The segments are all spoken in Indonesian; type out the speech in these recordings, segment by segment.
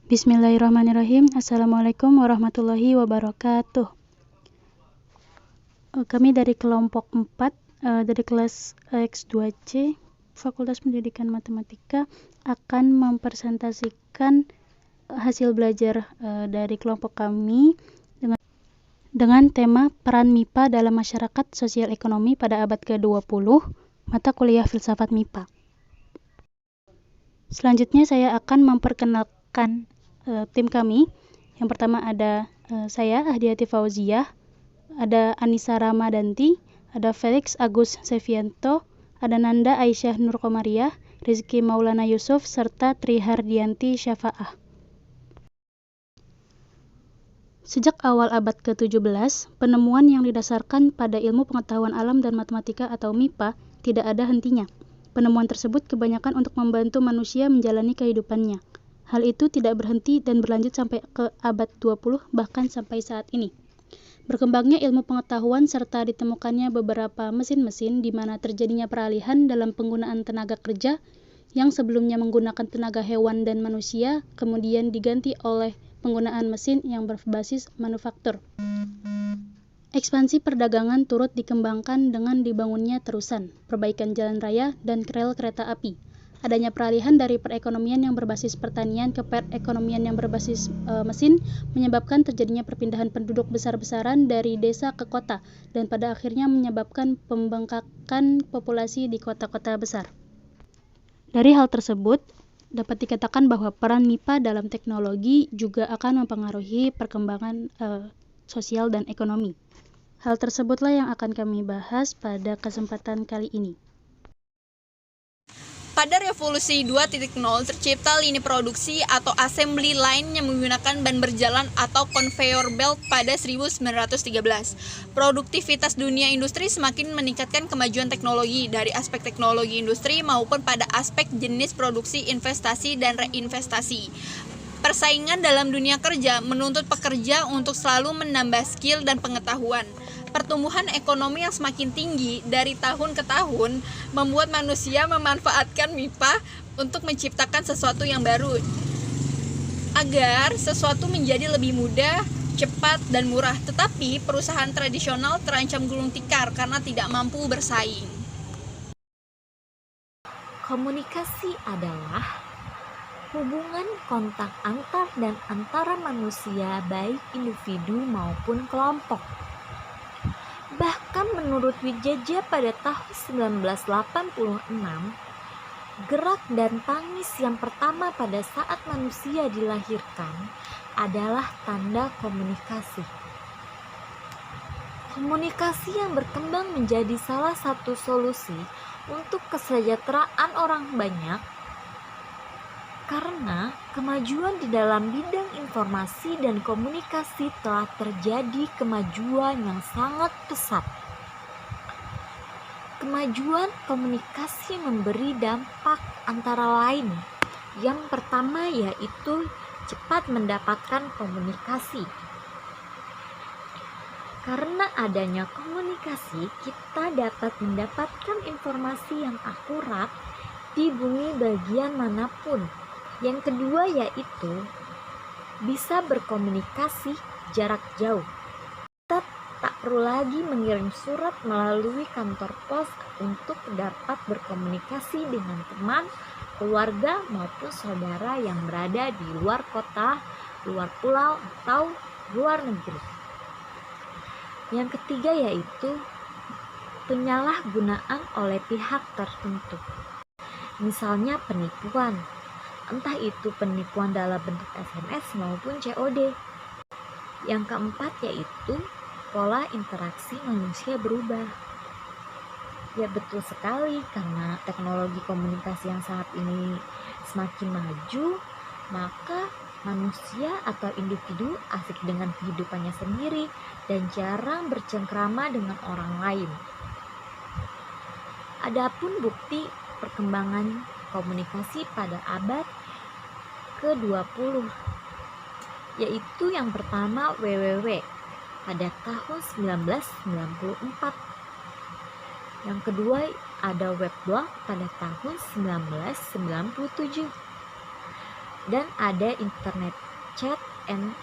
Bismillahirrahmanirrahim. Assalamualaikum warahmatullahi wabarakatuh. Kami dari kelompok 4 dari kelas X2C Fakultas Pendidikan Matematika akan mempresentasikan hasil belajar dari kelompok kami dengan tema peran MIPA dalam masyarakat sosial ekonomi pada abad ke-20, mata kuliah filsafat MIPA. Selanjutnya saya akan memperkenalkan tim kami. Yang pertama ada saya, Ahdiati Fauziah, ada Anissa Ramadanti, ada Felix Agus Sevianto, ada Nanda Aisyah Nurkomariah, Rizky Maulana Yusuf, serta Tri Hardianti Syafa'ah. Sejak awal abad ke-17, penemuan yang didasarkan pada ilmu pengetahuan alam dan matematika atau MIPA tidak ada hentinya. Penemuan tersebut kebanyakan untuk membantu manusia menjalani kehidupannya. Hal itu tidak berhenti dan berlanjut sampai ke abad 20, bahkan sampai saat ini. Berkembangnya ilmu pengetahuan serta ditemukannya beberapa mesin-mesin di mana terjadinya peralihan dalam penggunaan tenaga kerja yang sebelumnya menggunakan tenaga hewan dan manusia, kemudian diganti oleh penggunaan mesin yang berbasis manufaktur. Ekspansi perdagangan turut dikembangkan dengan dibangunnya terusan, perbaikan jalan raya, dan rel kereta api. Adanya peralihan dari perekonomian yang berbasis pertanian ke perekonomian yang berbasis mesin menyebabkan terjadinya perpindahan penduduk besar-besaran dari desa ke kota dan pada akhirnya menyebabkan pembengkakan populasi di kota-kota besar. Dari hal tersebut, dapat dikatakan bahwa peran MIPA dalam teknologi juga akan mempengaruhi perkembangan sosial dan ekonomi. Hal tersebutlah yang akan kami bahas pada kesempatan kali ini. Pada revolusi 2.0 tercipta lini produksi atau assembly line yang menggunakan ban berjalan atau conveyor belt pada 1913. Produktivitas dunia industri semakin meningkatkan kemajuan teknologi dari aspek teknologi industri maupun pada aspek jenis produksi, investasi, dan reinvestasi. Persaingan dalam dunia kerja menuntut pekerja untuk selalu menambah skill dan pengetahuan. Pertumbuhan ekonomi yang semakin tinggi dari tahun ke tahun membuat manusia memanfaatkan MIPA untuk menciptakan sesuatu yang baru agar sesuatu menjadi lebih mudah, cepat, dan murah. Tetapi perusahaan tradisional terancam gulung tikar karena tidak mampu bersaing. Komunikasi adalah hubungan kontak antar dan antara manusia, baik individu maupun kelompok. Bahkan menurut Widjaja pada tahun 1986, gerak dan tangis yang pertama pada saat manusia dilahirkan adalah tanda komunikasi. Komunikasi yang berkembang menjadi salah satu solusi untuk kesejahteraan orang banyak karena kemajuan di dalam bidang informasi dan komunikasi telah terjadi kemajuan yang sangat pesat. Kemajuan komunikasi memberi dampak antara lain. Yang pertama yaitu cepat mendapatkan komunikasi. Karena adanya komunikasi, kita dapat mendapatkan informasi yang akurat di bumi bagian manapun. Yang kedua yaitu bisa berkomunikasi jarak jauh. Kita tak perlu lagi mengirim surat melalui kantor pos untuk dapat berkomunikasi dengan teman, keluarga maupun saudara yang berada di luar kota, luar pulau atau luar negeri. Yang ketiga yaitu penyalahgunaan oleh pihak tertentu. Misalnya penipuan. Entah itu penipuan dalam bentuk SMS maupun COD. Yang keempat yaitu pola interaksi manusia berubah. Ya betul sekali, karena teknologi komunikasi yang saat ini semakin maju, maka manusia atau individu asik dengan kehidupannya sendiri dan jarang bercengkrama dengan orang lain. Adapun bukti perkembangan komunikasi pada abad ke-20 yaitu yang pertama www pada tahun 1994. Yang kedua ada weblog pada tahun 1997. dan ada internet chat and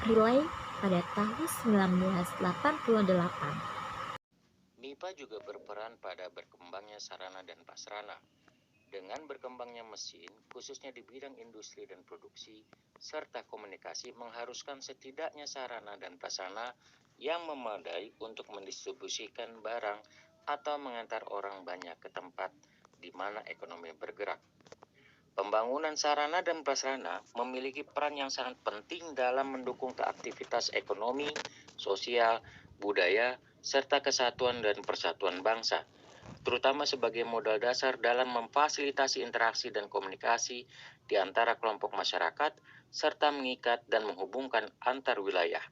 relay pada tahun 1988. MIPA juga berperan pada berkembangnya sarana dan prasarana. Dengan berkembangnya mesin, khususnya di bidang industri dan produksi, serta komunikasi mengharuskan setidaknya sarana dan prasarana yang memadai untuk mendistribusikan barang atau mengantar orang banyak ke tempat di mana ekonomi bergerak. Pembangunan sarana dan prasarana memiliki peran yang sangat penting dalam mendukung aktivitas ekonomi, sosial, budaya, serta kesatuan dan persatuan bangsa, terutama sebagai modal dasar dalam memfasilitasi interaksi dan komunikasi di antara kelompok masyarakat, serta mengikat dan menghubungkan antar wilayah.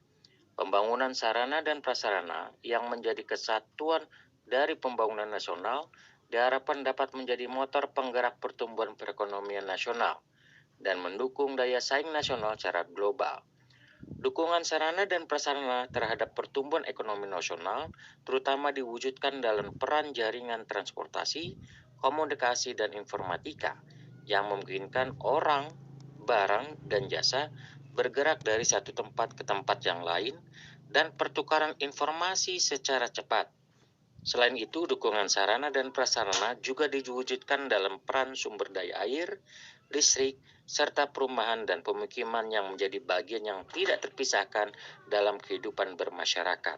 Pembangunan sarana dan prasarana yang menjadi kesatuan dari pembangunan nasional diharapkan dapat menjadi motor penggerak pertumbuhan perekonomian nasional dan mendukung daya saing nasional secara global. Dukungan sarana dan prasarana terhadap pertumbuhan ekonomi nasional terutama diwujudkan dalam peran jaringan transportasi, komunikasi, dan informatika yang memungkinkan orang, barang, dan jasa bergerak dari satu tempat ke tempat yang lain dan pertukaran informasi secara cepat. Selain itu, dukungan sarana dan prasarana juga diwujudkan dalam peran sumber daya air, listrik, serta perumahan dan pemukiman yang menjadi bagian yang tidak terpisahkan dalam kehidupan bermasyarakat.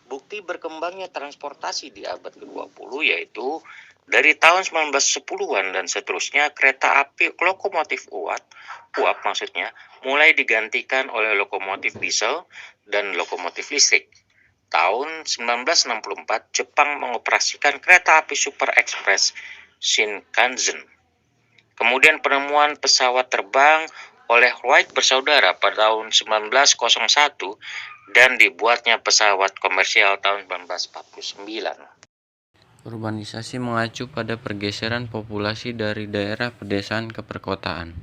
Bukti berkembangnya transportasi di abad ke-20 yaitu dari tahun 1910-an dan seterusnya kereta api lokomotif uap maksudnya, mulai digantikan oleh lokomotif diesel dan lokomotif listrik. Tahun 1964, Jepang mengoperasikan kereta api super ekspres Shinkansen. Kemudian penemuan pesawat terbang oleh Wright bersaudara pada tahun 1901 dan dibuatnya pesawat komersial tahun 1949. Urbanisasi mengacu pada pergeseran populasi dari daerah pedesaan ke perkotaan.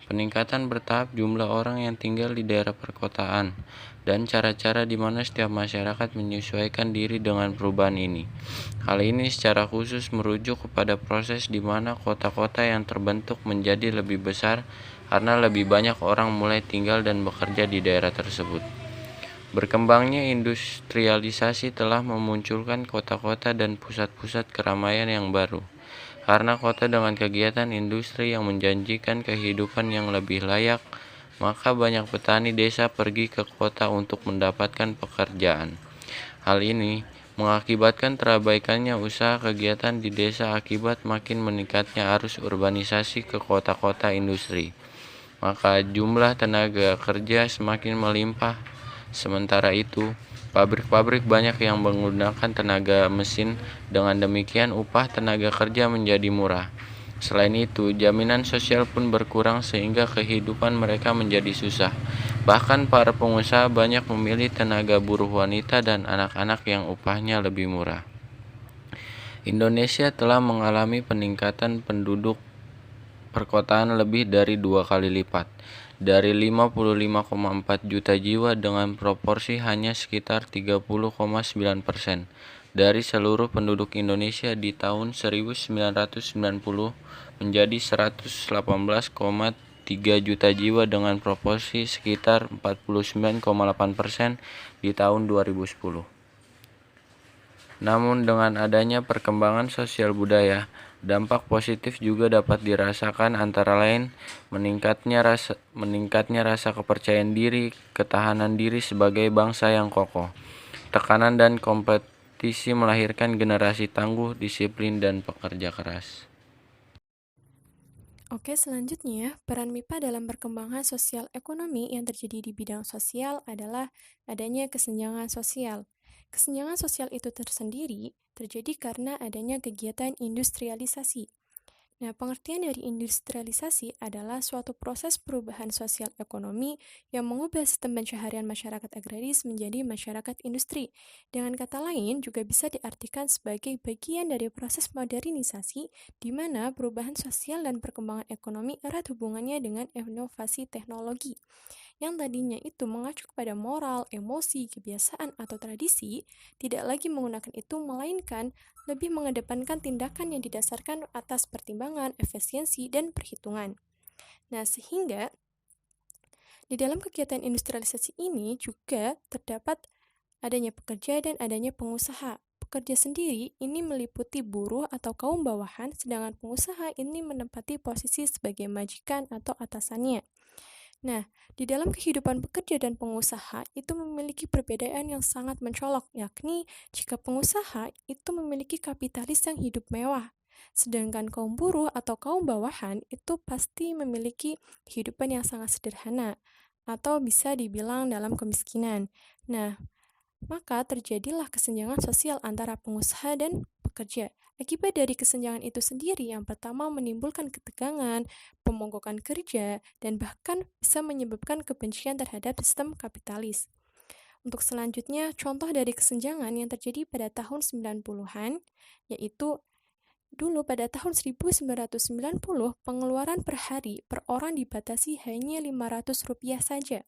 Peningkatan bertahap jumlah orang yang tinggal di daerah perkotaan dan cara-cara di mana setiap masyarakat menyesuaikan diri dengan perubahan ini. Hal ini secara khusus merujuk kepada proses di mana kota-kota yang terbentuk menjadi lebih besar karena lebih banyak orang mulai tinggal dan bekerja di daerah tersebut. Berkembangnya industrialisasi telah memunculkan kota-kota dan pusat-pusat keramaian yang baru. Karena kota dengan kegiatan industri yang menjanjikan kehidupan yang lebih layak, maka banyak petani desa pergi ke kota untuk mendapatkan pekerjaan. Hal ini mengakibatkan terabaikannya usaha kegiatan di desa akibat makin meningkatnya arus urbanisasi ke kota-kota industri. Maka jumlah tenaga kerja semakin melimpah. Sementara itu, pabrik-pabrik banyak yang menggunakan tenaga mesin, dengan demikian upah tenaga kerja menjadi murah. Selain itu, jaminan sosial pun berkurang sehingga kehidupan mereka menjadi susah. Bahkan para pengusaha banyak memilih tenaga buruh wanita dan anak-anak yang upahnya lebih murah. Indonesia telah mengalami peningkatan penduduk perkotaan lebih dari 2 kali lipat, dari 55,4 juta jiwa dengan proporsi hanya sekitar 30,9% dari seluruh penduduk Indonesia di tahun 1990 menjadi 118,3 juta jiwa dengan proporsi sekitar 49,8% di tahun 2010. Namun dengan adanya perkembangan sosial budaya, dampak positif juga dapat dirasakan antara lain meningkatnya rasa kepercayaan diri, ketahanan diri sebagai bangsa yang kokoh. Tekanan dan kompetisi melahirkan generasi tangguh, disiplin, dan pekerja keras. Oke, selanjutnya, peran MIPA dalam perkembangan sosial ekonomi yang terjadi di bidang sosial adalah adanya kesenjangan sosial. Kesenjangan sosial itu tersendiri terjadi karena adanya kegiatan industrialisasi. Nah, pengertian dari industrialisasi adalah suatu proses perubahan sosial ekonomi yang mengubah sistem pencaharian masyarakat agraris menjadi masyarakat industri. Dengan kata lain, juga bisa diartikan sebagai bagian dari proses modernisasi di mana perubahan sosial dan perkembangan ekonomi erat hubungannya dengan inovasi teknologi. yang tadinya itu mengacu kepada moral, emosi, kebiasaan, atau tradisi, tidak lagi menggunakan itu, melainkan lebih mengedepankan tindakan yang didasarkan atas pertimbangan, efisiensi, dan perhitungan. Nah, sehingga di dalam kegiatan industrialisasi ini juga terdapat adanya pekerja dan adanya pengusaha. Pekerja sendiri ini meliputi buruh atau kaum bawahan, sedangkan pengusaha ini menempati posisi sebagai majikan atau atasannya. Nah, di dalam kehidupan pekerja dan pengusaha itu memiliki perbedaan yang sangat mencolok, yakni jika pengusaha itu memiliki kapitalis yang hidup mewah, sedangkan kaum buruh atau kaum bawahan itu pasti memiliki kehidupan yang sangat sederhana, atau bisa dibilang dalam kemiskinan. Nah, maka terjadilah kesenjangan sosial antara pengusaha dan pekerja. Akibat dari kesenjangan itu sendiri, yang pertama menimbulkan ketegangan, pemogokan kerja, dan bahkan bisa menyebabkan kebencian terhadap sistem kapitalis. Untuk selanjutnya, contoh dari kesenjangan yang terjadi pada tahun 90-an, yaitu dulu pada tahun 1990, pengeluaran per hari per orang dibatasi hanya Rp500 saja.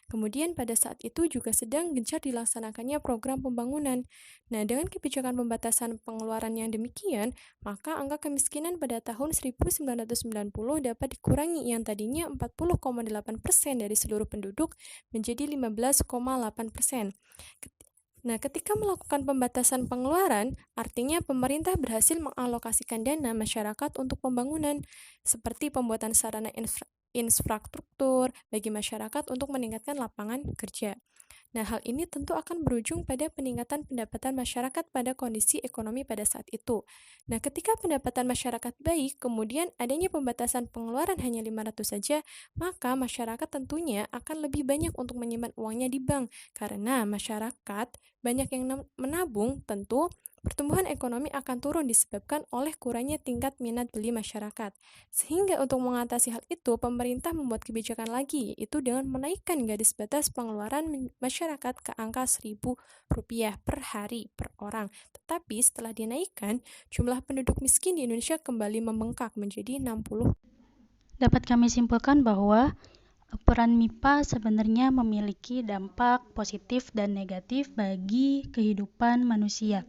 Kemudian pada saat itu juga sedang gencar dilaksanakannya program pembangunan. Nah, dengan kebijakan pembatasan pengeluaran yang demikian, maka angka kemiskinan pada tahun 1990 dapat dikurangi yang tadinya 40,8% dari seluruh penduduk menjadi 15,8%. Nah, ketika melakukan pembatasan pengeluaran, artinya pemerintah berhasil mengalokasikan dana masyarakat untuk pembangunan, seperti pembuatan sarana infrastruktur bagi masyarakat untuk meningkatkan lapangan kerja. Nah, hal ini tentu akan berujung pada peningkatan pendapatan masyarakat pada kondisi ekonomi pada saat itu. Nah, ketika pendapatan masyarakat baik, kemudian adanya pembatasan pengeluaran hanya 500 saja, maka masyarakat tentunya akan lebih banyak untuk menyimpan uangnya di bank. Karena masyarakat banyak yang menabung, tentu pertumbuhan ekonomi akan turun disebabkan oleh kurangnya tingkat minat beli masyarakat. Sehingga untuk mengatasi hal itu, pemerintah membuat kebijakan lagi, yaitu dengan menaikkan garis batas pengeluaran masyarakat ke angka Rp1.000 per hari per orang. Tetapi setelah dinaikkan, jumlah penduduk miskin di Indonesia kembali membengkak menjadi 60. Dapat kami simpulkan bahwa peran MIPA sebenarnya memiliki dampak positif dan negatif bagi kehidupan manusia.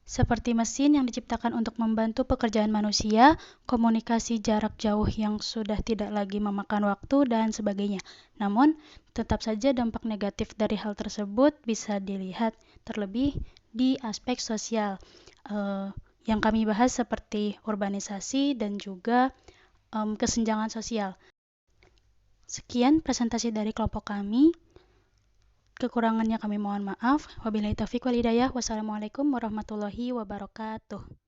Seperti mesin yang diciptakan untuk membantu pekerjaan manusia, komunikasi jarak jauh yang sudah tidak lagi memakan waktu, dan sebagainya. Namun, tetap saja dampak negatif dari hal tersebut bisa dilihat terlebih di aspek sosial. Yang kami bahas seperti urbanisasi dan juga kesenjangan sosial. Sekian presentasi dari kelompok kami. Kekurangannya kami mohon maaf. Wabillahi taufiq wal hidayah. Wassalamualaikum warahmatullahi wabarakatuh.